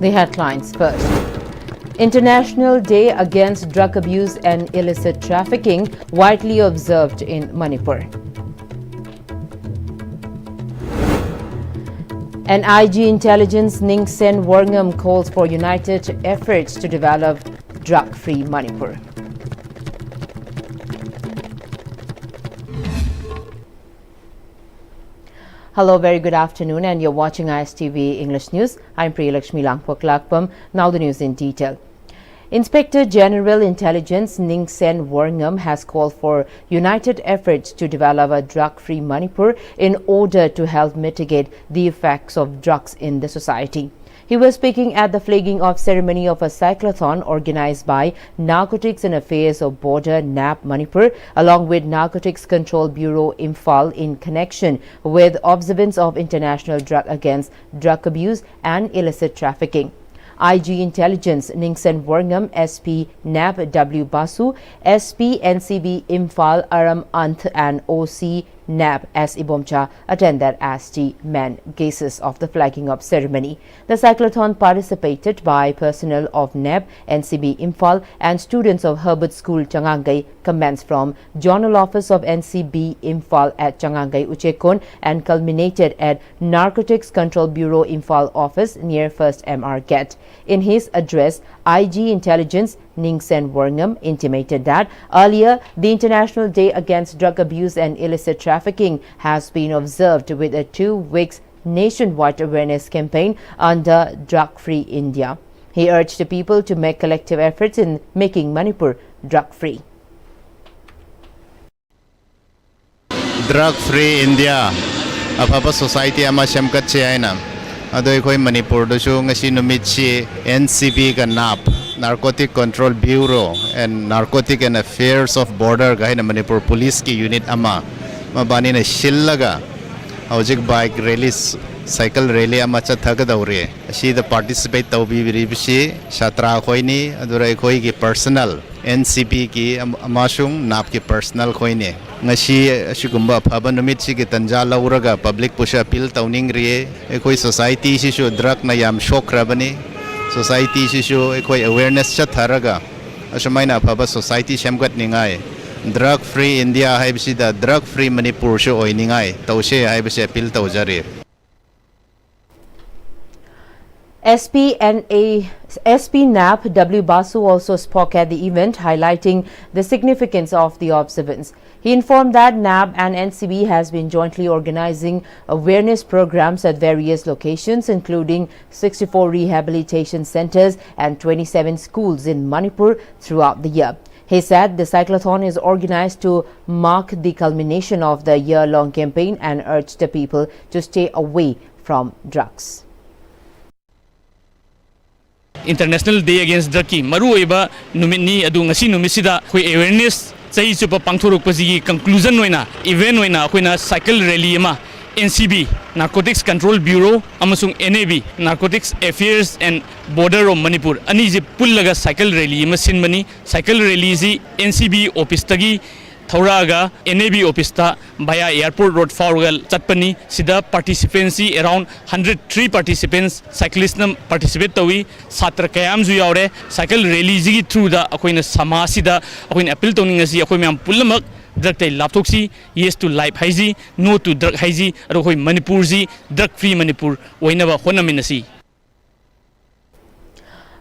The headlines first. International Day Against Drug Abuse and Illicit Trafficking widely observed in Manipur. And IG Intelligence Ning Sen Warngam calls for united efforts to develop drug-free Manipur. Hello, very good afternoon, and you're watching ISTV English News. I'm Priyalakshmi Langpoklakpam. Now the news in detail. Inspector General Intelligence Ning Sen Warngam has called for united efforts to develop a drug-free Manipur in order to help mitigate the effects of drugs in the society. He was speaking at the flagging off ceremony of a cyclothon organized by Narcotics and Affairs of Border NAP Manipur along with Narcotics Control Bureau Imphal in connection with observance of International Drug Against Drug Abuse and Illicit Trafficking. IG Intelligence Ning Sen Warngam, SP NAP W Basu, SP NCB Imphal Aram Anth and OC NAP S Ibomcha attended as the main guests of the flagging up ceremony. The cyclothon participated by personnel of NAP, NCB Imphal and students of Herbert School Changangai commenced from Journal Office of NCB Imphal at Changangai Uchekon and culminated at Narcotics Control Bureau Imphal office near First MR Gate. In his address, IG Intelligence Ning Sen Warngam intimated that earlier the International Day Against Drug Abuse and Illicit Trafficking has been observed with a 2-week nationwide awareness campaign under Drug-Free India. He urged the people to make collective efforts in making Manipur drug-free. Drug-Free India, Apapa Society ama siyamkat siya na. Adoy ko'y Manipur doon ngasi numitsi NCB ka NAP, Narcotic Control Bureau and Narcotic and Affairs of Border kahit na Manipur Police ki unit ama mabani na shillaga hawjik bike rally cycle rally ama cha thaga daure asi the participate tawbi bisi chatra khoi ni adurai khoi ki personal NCB ki amasung NAP ki personal khoi ni ngasi asigumba phaba numit si ki tanja lauraga public pusha appeal tawning rie ekhoi society si shu drug na yam shock rabani society si shu ekhoi awareness cha tharaga asamaina phaba society semgat ningai drug free India haibsi da drug free Manipur shu oiningai tawse haibse appeal tawjari. SP NAP W Basu also spoke at the event, highlighting the significance of the observance. He informed that NAP and NCB has been jointly organizing awareness programs at various locations, including 64 rehabilitation centers and 27 schools in Manipur throughout the year. He said the cyclothon is organized to mark the culmination of the year-long campaign and urged the people to stay away from drugs. International Day Against Drug ki maru oiba numit ni adu ngasi numit sida khoi awareness chai chupa pangthoruk pasi conclusion noina event noina khoina cycle rally ama NCB Narcotics Control Bureau amasung NAB Narcotics Affairs and Border of Manipur ani je pullaga cycle rally ama sinmani cycle rally ji NCB office tagi Thauraga NAB office ta via airport road forward chatpani sida participancy around 103 participants cyclists nam participate tawi satra kayam ju yaure cycle rally ji through da akoina samasida akoina appeal tawning asi akoi myam pullamak drug tai lapthoksi yes to life haiji no to drug haiji aro khoi Manipur ji drug free Manipur oinaba honaminasi.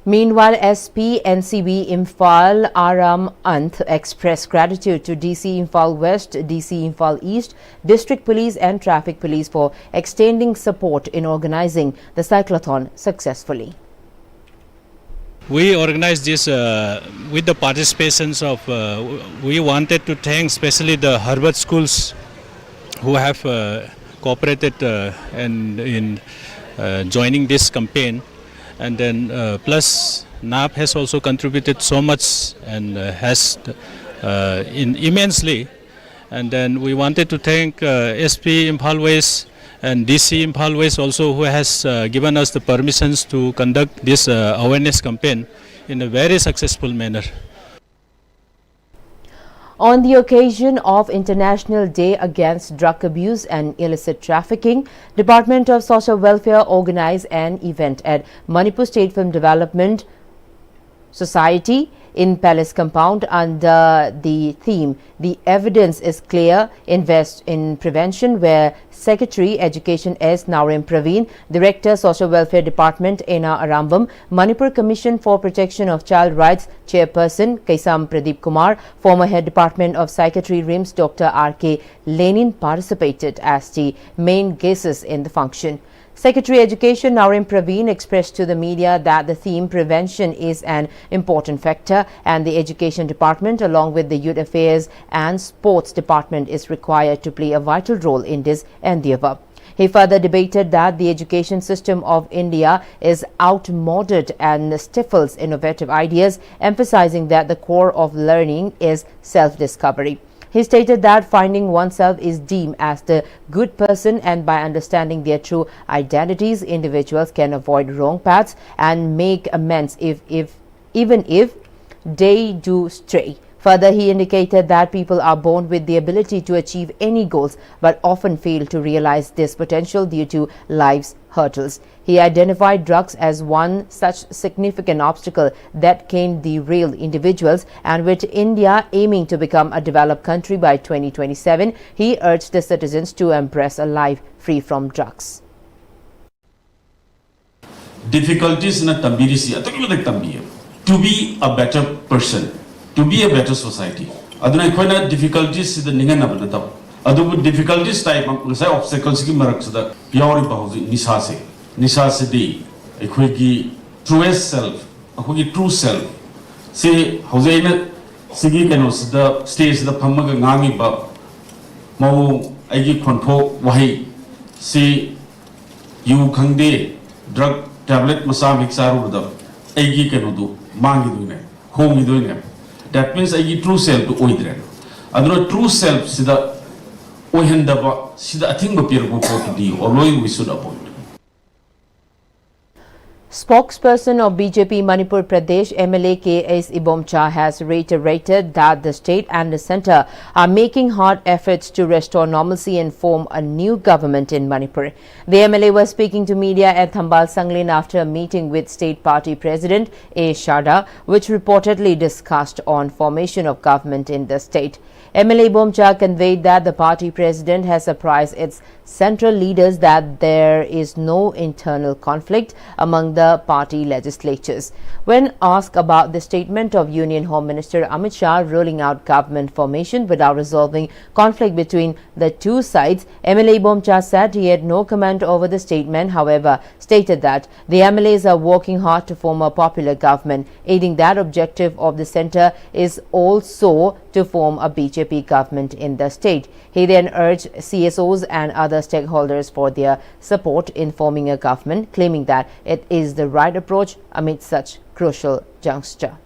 Meanwhile, SP NCB Imphal Aram Anth expressed gratitude to DC Imphal West, DC Imphal East, District Police and Traffic Police for extending support in organizing the cyclothon successfully. We organized this with the participations of, we wanted to thank especially the Herbert schools who have cooperated and in joining this campaign. And then plus NAP has also contributed so much and has immensely. And then we wanted to thank SP Imphal West and DC Imphal West also, who has given us the permissions to conduct this awareness campaign in a very successful manner. On the occasion of International Day Against Drug Abuse and Illicit Trafficking, Department of Social Welfare organized an event at Manipur State Film Development Society in Palace Compound under the theme "The Evidence is Clear, Invest in Prevention," where Secretary Education S. Naurim Praveen, Director Social Welfare Department Ena Arambam, Manipur Commission for Protection of Child Rights Chairperson Kaisam Pradeep Kumar, former Head Department of Psychiatry RIMS Dr. R.K. Lenin participated as the main guests in the function. Secretary Education Naurim Praveen expressed to the media that the theme prevention is an important factor and the Education Department along with the Youth Affairs and Sports Department is required to play a vital role in this endeavour. He further debated that the education system of India is outmoded and stifles innovative ideas, emphasizing that the core of learning is self-discovery. He stated that finding oneself is deemed as the good person, and by understanding their true identities, individuals can avoid wrong paths and make amends even if they do stray. Further, he indicated that people are born with the ability to achieve any goals but often fail to realize this potential due to life's hurdles. He identified drugs as one such significant obstacle that can derail individuals, and with India aiming to become a developed country by 2027, he urged the citizens to embrace a life free from drugs. Difficulties in a to be a better person, to be a better society. Aduna difficulties is the Ningan Adu difficulties type of obstacles ki maraksuda Yori Bahuzi Nisase. Nisase di Equigi truest self, Akugi true self. Say Hosena Sigi Canos, the states the Pamaga Nami Ba Mau Agi Konpo Wahi. Say you Kangde drug tablet Masamik Saru the Agi Kanodu, Mangi doing home doing them. That means Agi true self to Oidren. Aduna true self Sida Ohendaba Sida Atimba Pirgo Poti or Loi we should appoint. Spokesperson of BJP Manipur Pradesh MLA K.S. Ibomcha has reiterated that the state and the centre are making hard efforts to restore normalcy and form a new government in Manipur. The MLA was speaking to media at Thambal Sanglin after a meeting with State Party President A. Sharda, which reportedly discussed on formation of government in the state. MLA Ibomcha conveyed that the party president has apprised its central leaders that there is no internal conflict among the party legislatures. When asked about the statement of Union Home Minister Amit Shah ruling out government formation without resolving conflict between the two sides, MLA Ibomcha said he had no comment over the statement, however, stated that the MLAs are working hard to form a popular government, aiding that objective of the centre is also to form a BJP government in the state. He then urged CSOs and other stakeholders for their support in forming a government, claiming that it is the right approach amid such crucial juncture.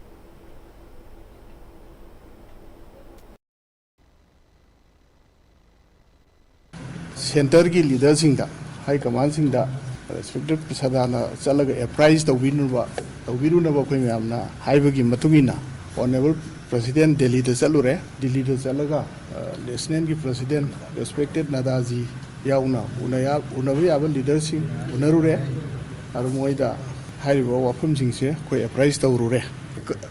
Center ki leader singda, high command singda, respected Sadana, Salaga, a prize the winner, the winner of Quimana, Hivagi Matugina, Honorable President Delhi to Salure, Delhi to Salaga, Lieutenant President, respected Nadazi, Yauna, Unavi leadership, Unarure, Aramoida, Haribo, Wapum Singse, a prize the Rure.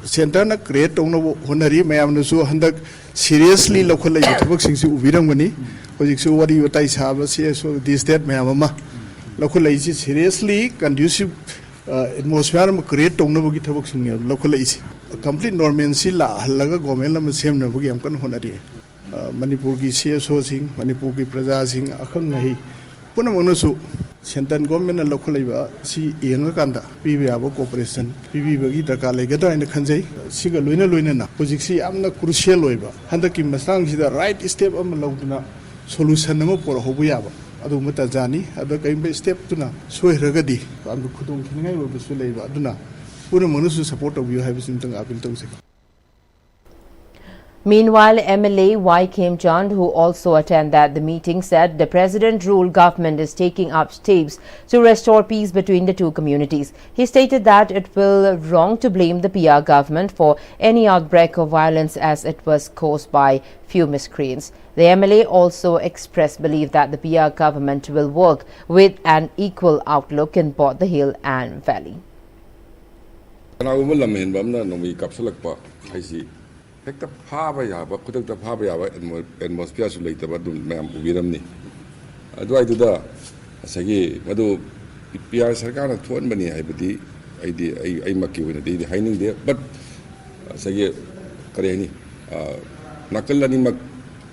Center na create honori mayamnusu handak seriously local thobak singsu ubirangani hojiksu wari utai saba so this that mayamama local is seriously conducive atmosphere ma create tongna gi thobak sing local is complete normalcy la halaga government la sem na bugi am kan honari manipur gi CSO sing manipur gi praja sing akhang nahi punamangnasu Central government and local labor see young Kanda, PV cooperation, PV Bagi Dakalegata in the Kanjay, Siga Luna Lunana, Pojixi Amna crucial labor, Handaki Masang is the right step of Malona, solution for Hobuyaba, Adumata Zani, Adaka step to now, Soy Ragadi, and the Kudum Kinga will be Suleva, Aduna. Put a monus support of you have something up in Tonsik. Meanwhile, MLA Y. Kim Chand, who also attended the meeting, said the president-ruled government is taking up steps to restore peace between the two communities. He stated that it will wrong to blame the PR government for any outbreak of violence as it was caused by few miscreants. The MLA also expressed belief that the PR government will work with an equal outlook in both the hill and valley. Hekta phaba yaba khudakta phaba yaba atmosphere su leitaba dum mayam ubiramni adwai duda asagi madu PR sarkar na thon bani haibati ai makki wina de haining de but asagi kare ni nakal ni mak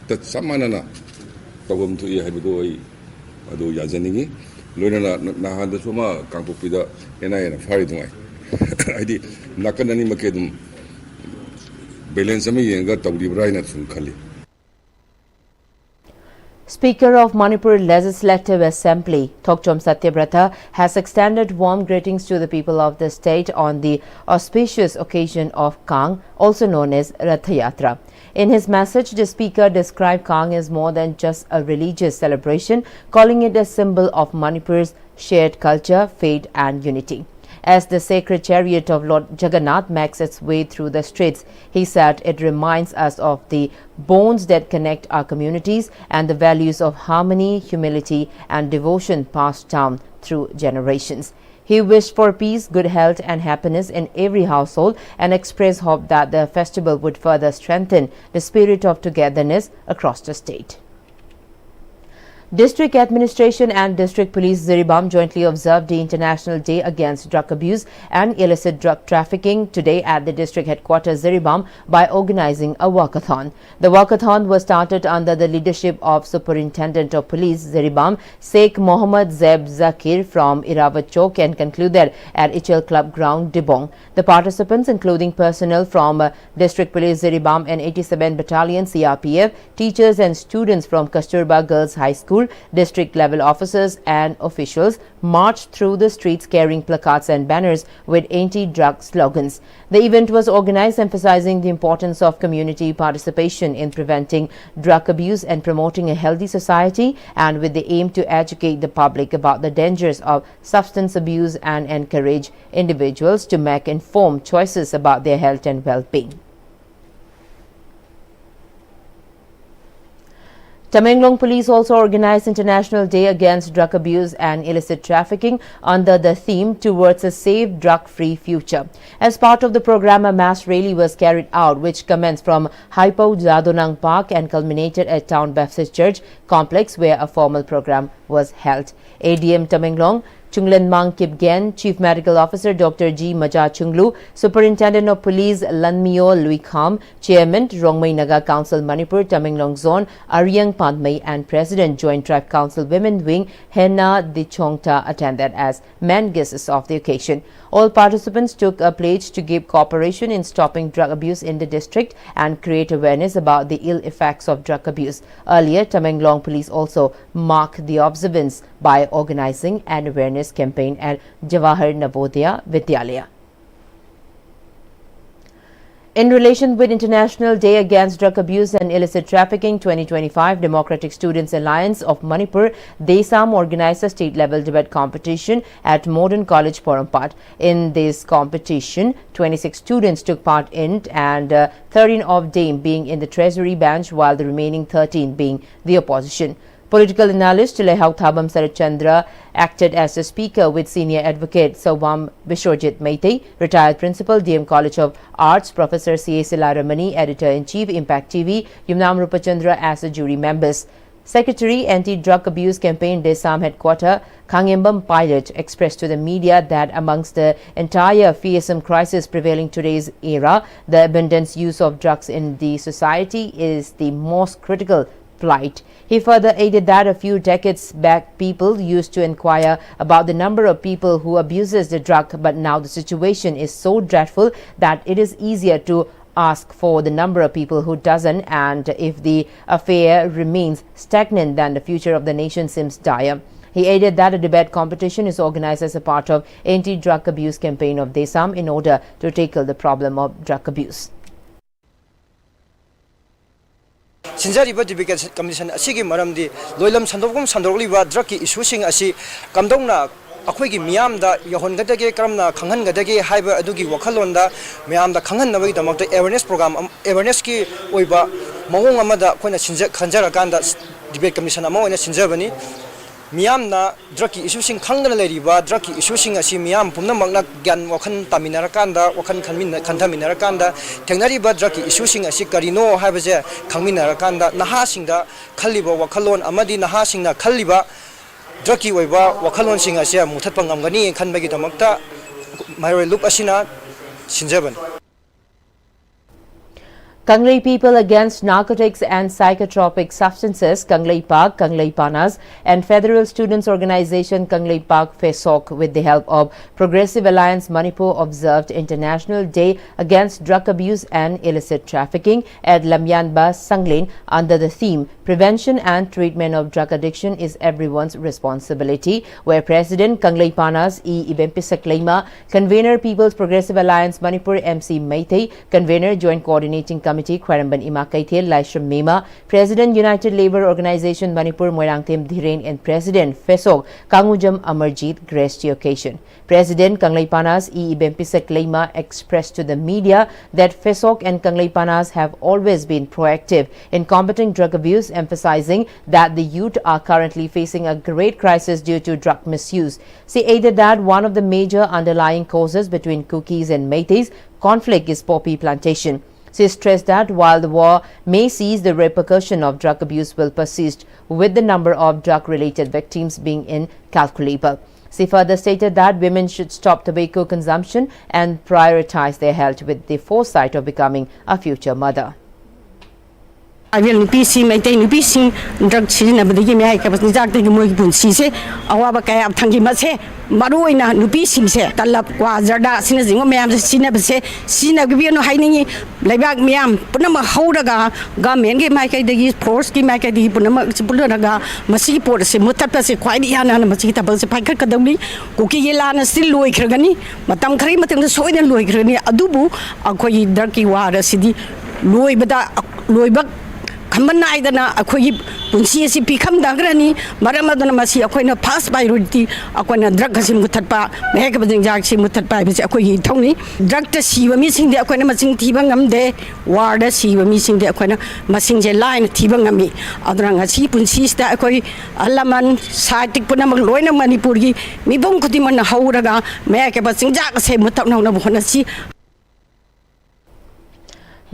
ta samana na tawam tu ye haibado ai adu yajaningi loina na handa suma kangpopi da ena fari dumai aidi nakal ni makedum Speaker of Manipur Legislative Assembly, Thokchom Satyabrata, has extended warm greetings to the people of the state on the auspicious occasion of Kang, also known as Ratha Yatra. In his message, the speaker described Kang as more than just a religious celebration, calling it a symbol of Manipur's shared culture, faith and unity. As the sacred chariot of Lord Jagannath makes its way through the streets, he said it reminds us of the bonds that connect our communities and the values of harmony, humility and devotion passed down through generations. He wished for peace, good health and happiness in every household and expressed hope that the festival would further strengthen the spirit of togetherness across the state. District Administration and District Police Ziribam jointly observed the International Day Against Drug Abuse and Illicit Drug Trafficking today at the district headquarters Ziribam by organizing a walkathon. The walkathon was started under the leadership of Superintendent of Police Ziribam Sheikh Mohammad Zeb Zakir from Irawat Chowk and concluded at Ichel Club Ground, Dibong. The participants, including personnel from District Police Ziribam and 87 Battalion CRPF, teachers and students from Kasturba Girls High School, district level officers and officials marched through the streets carrying placards and banners with anti-drug slogans. The event was organized emphasizing the importance of community participation in preventing drug abuse and promoting a healthy society, and with the aim to educate the public about the dangers of substance abuse and encourage individuals to make informed choices about their health and well-being. Tamenglong Police also organized International Day Against Drug Abuse and Illicit Trafficking under the theme Towards a Safe Drug-Free Future. As part of the program, a mass rally was carried out which commenced from Haipo Jadonang Park and culminated at Town Baptist Church complex where a formal program was held. ADM Tamenglong Chunglen Mang Kipgen, Chief Medical Officer Dr. G. Maja Chunglu, Superintendent of Police Lanmio Lui Kham, Chairman Rongmei Naga Council Manipur Tamenglong Zone Aryang Pandmei and President Joint Tribe Council Women Wing Henna Dichongta attended as main guests of the occasion. All participants took a pledge to give cooperation in stopping drug abuse in the district and create awareness about the ill effects of drug abuse. Earlier, Tamenglong Police also marked the observance by organizing an awareness campaign at Jawahar Navodaya Vidyalaya. In relation with International Day Against Drug Abuse and Illicit Trafficking 2025, Democratic Students Alliance of Manipur, DESAM, organized a state-level debate competition at Modern College Porompat. In this competition, 26 students took part in and 13 of them being in the Treasury bench while the remaining 13 being the opposition. Political analyst Lehaw Thabam Sarachandra acted as the speaker with senior advocate Sawam Bishorjit Meitei, retired principal DM College of Arts, Professor C.A. Silaramani, editor-in-chief Impact TV, Yumnam Rupachandra as the jury members. Secretary Anti-Drug Abuse Campaign DESAM headquarter Kangembam Pilot expressed to the media that amongst the entire fearsome crisis prevailing today's era, the abundant use of drugs in the society is the most critical plight. He further added that a few decades back people used to inquire about the number of people who abuses the drug, but now the situation is so dreadful that it is easier to ask for the number of people who doesn't, and if the affair remains stagnant then the future of the nation seems dire. He added that a debate competition is organized as a part of anti-drug abuse campaign of DESAM in order to tackle the problem of drug abuse. sinjariba debate commission asigi maramdi loilam sandogum sandorliba drug ki issue sing asi kamdongna akhoi miyam da yohon gadage karamna khanghan gadage haiba adugi wakhalonda miyam da khanghan nabai damakta awareness program awareness ki oiba mawong amada koina sinja khanjara kanda debate commission ama oina sinjabani miyam na drug ki issue sing khangdana leriba drug ki issue sing asi miyam pumna magna gyan wakhan taminara kanda wakhan khantaminara kanda tengnariba drug ki issue sing asi karino haibaje khangminara kanda naha singda khalliba wakhalon amadi naha singna khalliba drug ki oiba wakhalon sing asi muthatpa ngamgani khanbagi damakta mairoi loop asina sinjaban. Kanglei People Against Narcotics and Psychotropic Substances, Kanglei Park, Kanglei Panas, and Federal Students Organization Kanglei Park FESOC, with the help of Progressive Alliance Manipur, observed International Day Against Drug Abuse and Illicit Trafficking at Lamyanba, Sanglin, under the theme Prevention and Treatment of Drug Addiction is Everyone's Responsibility, where President Kanglei Panas Pm-Istv, Convener People's Progressive Alliance Manipur MC Meitei, Convener Joint Coordinating Committee Kwaramban Ima Kaithel Laishram Mema, President United Labour Organization Manipur Moirangtem Dhiren, and President FESOC Kangujam Amarjit graced the occasion. President Kanglei Panas Pm-Istv expressed to the media that FESOC and Kanglei Panas have always been proactive in combating drug abuse, emphasizing that the youth are currently facing a great crisis due to drug misuse. She added that one of the major underlying causes between Kukis and Meiteis conflict is poppy plantation. She stressed that while the war may cease, the repercussion of drug abuse will persist, with the number of drug-related victims being incalculable. She further stated that women should stop tobacco consumption and prioritize their health with the foresight of becoming a future mother. I will be seen maintaining being drug season of the game. I was exactly the Moibun Sise, Awabaka, Tangimase, Maruina, Nupising, Talap, Wazarda, Sinazing, Mam, Sinabase, Sinabiano hiding, Labak Miam, Punama Hodaga, Gamen, Maka, the Porski, Maka, the Punama, Pulaga, Masipor, Mutapasi, quite Yana, Masita, Pakakadami, Cookie Lana, still Louis Kragani, Matam Karimat and the Soil and Louis Krani, Adubu, Akoi, Darky Wada City, Louis Bada, Louis Buck. Kamana idana akhoi punsi si pikam dagrani maramadana masi akhoi fast priority akhoi drug kasi muthatpa mehek bading jak si muthatpa bi akhoi thongni drug ta siwa mi sing de akhoi masing thiba ngamde war da siwa mi sing de akhoi masing je line thiba ngami adrang si punsi sta akhoi alaman saitik puna mag loina manipur gi mi bong khuti man hauraga mehek bading jak se mutapna na bhona si.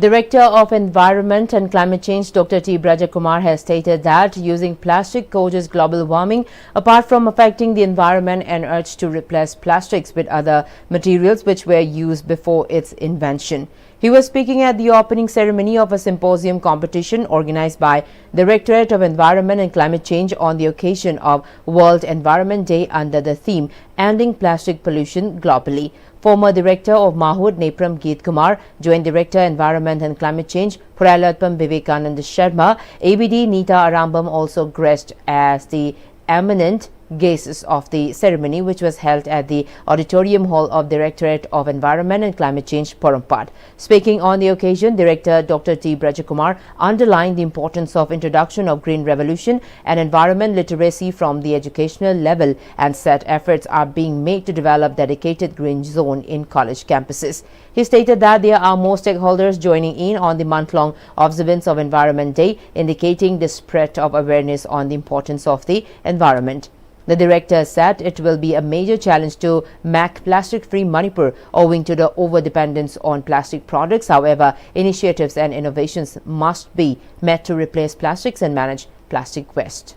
Director of Environment and Climate Change Dr. T. Brajakumar has stated that using plastic causes global warming, apart from affecting the environment, and urged to replace plastics with other materials which were used before its invention. He was speaking at the opening ceremony of a symposium competition organized by Directorate of Environment and Climate Change on the occasion of World Environment Day under the theme Ending Plastic Pollution Globally. Former Director of Mahud Nepram Geet Kumar, Joint Director Environment and Climate Change Puralatpam Vivekanand Sharma, ABD Nita Arambam also graced as the eminent guests of the ceremony, which was held at the Auditorium Hall of Directorate of Environment and Climate Change, Porampad. Speaking on the occasion, Director Dr. T. Brajakumar underlined the importance of introduction of green revolution and environment literacy from the educational level, and said efforts are being made to develop dedicated green zone in college campuses. He stated that there are more stakeholders joining in on the month-long observance of Environment Day, indicating the spread of awareness on the importance of the environment. The director said it will be a major challenge to make plastic-free Manipur owing to the over-dependence on plastic products. However, initiatives and innovations must be met to replace plastics and manage plastic waste.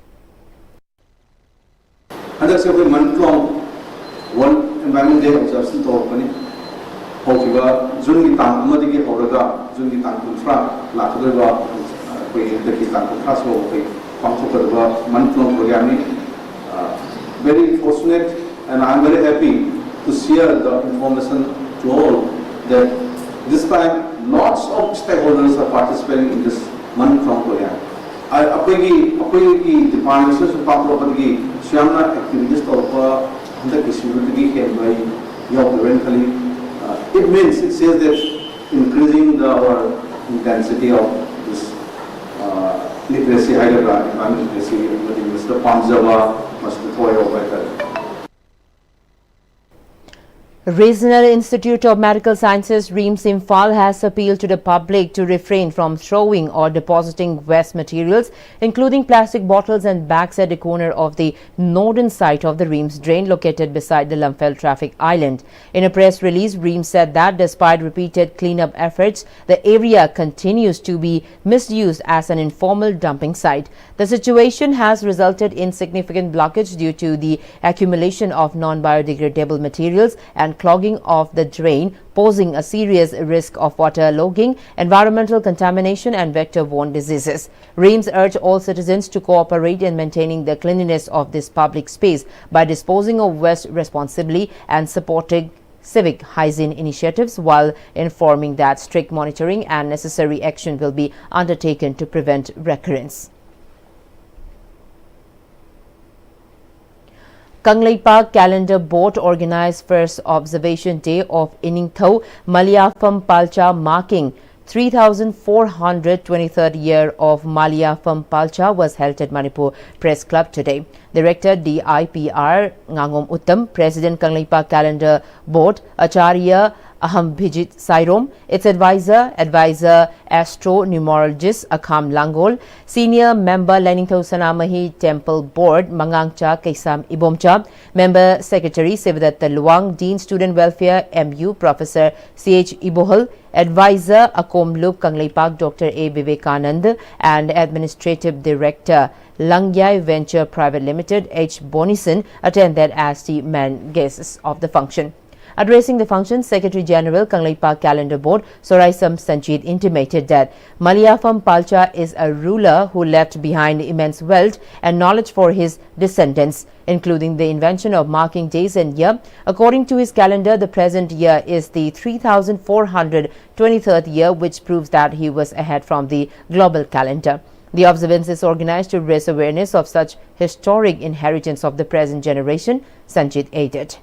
Environment Day observation to open Hokiva, Juni Tang, Madigi Horaga, Juni Tang Kuntra, Latudeva, the Tang Kuntraso, Pampuka, month-long programming. Very fortunate, and I am very happy to share the information to all that this time lots of stakeholders are participating in this month-long program. I appreciate the partnerships with Papua Shyamna activities of the security and by it means, it says that increasing our intensity of this literacy higher environment literacy Mr. Panjava must be better. Regional Institute of Medical Sciences RIMS Imphal has appealed to the public to refrain from throwing or depositing waste materials, including plastic bottles and bags at the corner of the northern side of the RIMS drain located beside the Lumfell traffic island. In a press release, RIMS said that despite repeated cleanup efforts, the area continues to be misused as an informal dumping site. The situation has resulted in significant blockage due to the accumulation of non-biodegradable materials and clogging of the drain, posing a serious risk of water logging, environmental contamination and vector-borne diseases. RIMS urged all citizens to cooperate in maintaining the cleanliness of this public space by disposing of waste responsibly and supporting civic hygiene initiatives, while informing that strict monitoring and necessary action will be undertaken to prevent recurrence. Kanglaipak Calendar Board organized first observation day of Iningthau Maliafam Palcha, marking 3,423rd year of Maliafam Palcha was held at Manipur Press Club today. Director DIPR Ngangom Uttam, President Kanglaipak Calendar Board Acharya Ahambhijit Sairom, its advisor astronumerologist Akham Langol, senior member Leningthau Sanamahi Temple Board Mangangcha Kaisam Ibomcha, member secretary Sivadatta Luang, Dean Student Welfare MU Professor CH Ibohal, advisor Akom Lup Kanglaipak Dr. A. Vivekanand, and administrative director Langyai Venture Private Limited H. Bonison attended as the main guests of the function. Addressing the function, Secretary General Kanglaipak Calendar Board Soraisam Sanjit intimated that Maliafam Palcha is a ruler who left behind immense wealth and knowledge for his descendants, including the invention of marking days and year. According to his calendar, the present year is the 3,423rd year, which proves that he was ahead from the global calendar. The observance is organized to raise awareness of such historic inheritance of the present generation, Sanjit added.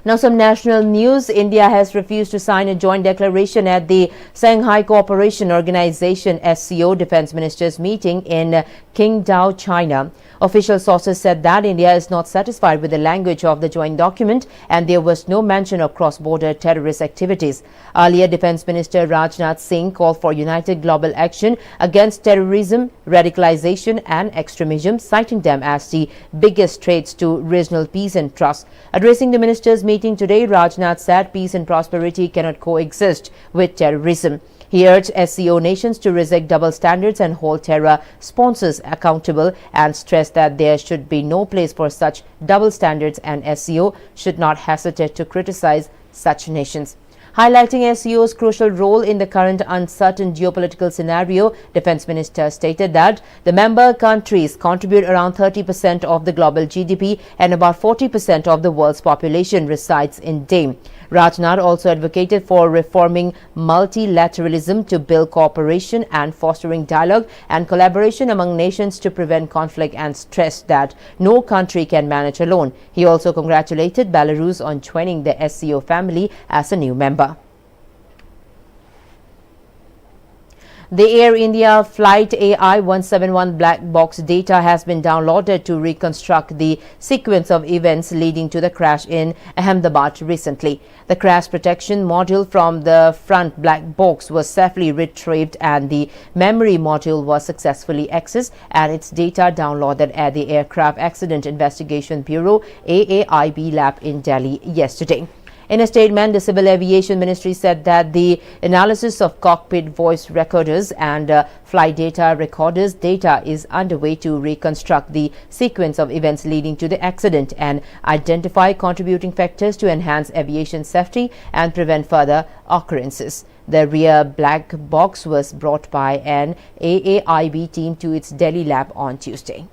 Now some national news. India has refused to sign a joint declaration at the Shanghai Cooperation Organization SCO Defense Ministers meeting in Qingdao, China. Official sources said that India is not satisfied with the language of the joint document and there was no mention of cross-border terrorist activities. Earlier, Defense Minister Rajnath Singh called for united global action against terrorism, radicalization and extremism, citing them as the biggest threats to regional peace and trust. Addressing the ministers' meeting today, Rajnath said peace and prosperity cannot coexist with terrorism. He urged SCO nations to reject double standards and hold terror sponsors accountable and stressed that there should be no place for such double standards and SCO should not hesitate to criticize such nations. Highlighting SCO's crucial role in the current uncertain geopolitical scenario, Defense Minister stated that the member countries contribute around 30% of the global GDP and about 40% of the world's population resides in DAME. Rajnath also advocated for reforming multilateralism to build cooperation and fostering dialogue and collaboration among nations to prevent conflict and stressed that no country can manage alone. He also congratulated Belarus on joining the SCO family as a new member. The Air India Flight AI-171 black box data has been downloaded to reconstruct the sequence of events leading to the crash in Ahmedabad recently. The crash protection module from the front black box was safely retrieved and the memory module was successfully accessed and its data downloaded at the Aircraft Accident Investigation Bureau AAIB lab in Delhi yesterday. In a statement, the Civil Aviation Ministry said that the analysis of cockpit voice recorders and flight data recorders data is underway to reconstruct the sequence of events leading to the accident and identify contributing factors to enhance aviation safety and prevent further occurrences. The rear black box was brought by an AAIB team to its Delhi lab on Tuesday.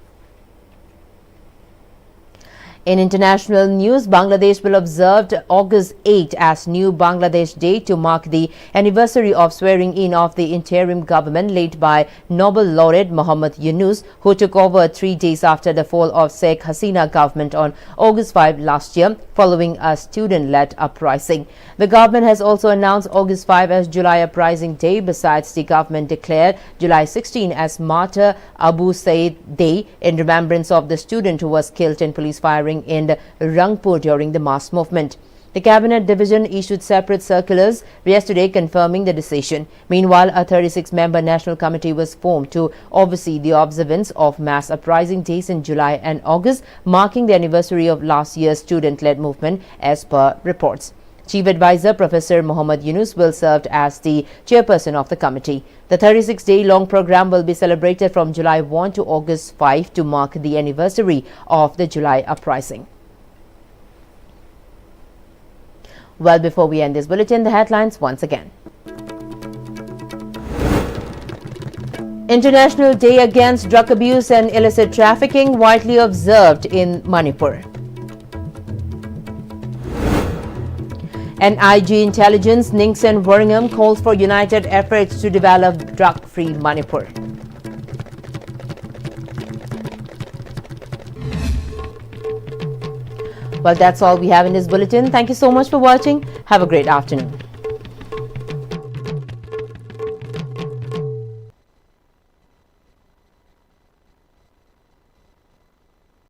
In international news, Bangladesh will observe August 8 as New Bangladesh Day to mark the anniversary of swearing in of the interim government led by Nobel laureate Muhammad Yunus, who took over 3 days after the fall of Sheikh Hasina government on August 5 last year, following a student-led uprising. The government has also announced August 5 as July Uprising Day. Besides, the government declared July 16 as Martyr Abu Said Day in remembrance of the student who was killed in police firing in Rangpur during the mass movement. The Cabinet Division issued separate circulars yesterday confirming the decision. Meanwhile, a 36-member National Committee was formed to oversee the observance of mass uprising days in July and August, marking the anniversary of last year's student-led movement, as per reports. Chief Advisor Professor Muhammad Yunus will serve as the chairperson of the committee. The 36-day-long program will be celebrated from July 1 to August 5 to mark the anniversary of the July uprising. Well, before we end this bulletin, the headlines once again. International Day Against Drug Abuse and Illicit Trafficking widely observed in Manipur. And IG Intelligence Ningsen Worngham calls for united efforts to develop drug-free Manipur. Well, that's all we have in this bulletin. Thank you so much for watching. Have a great afternoon.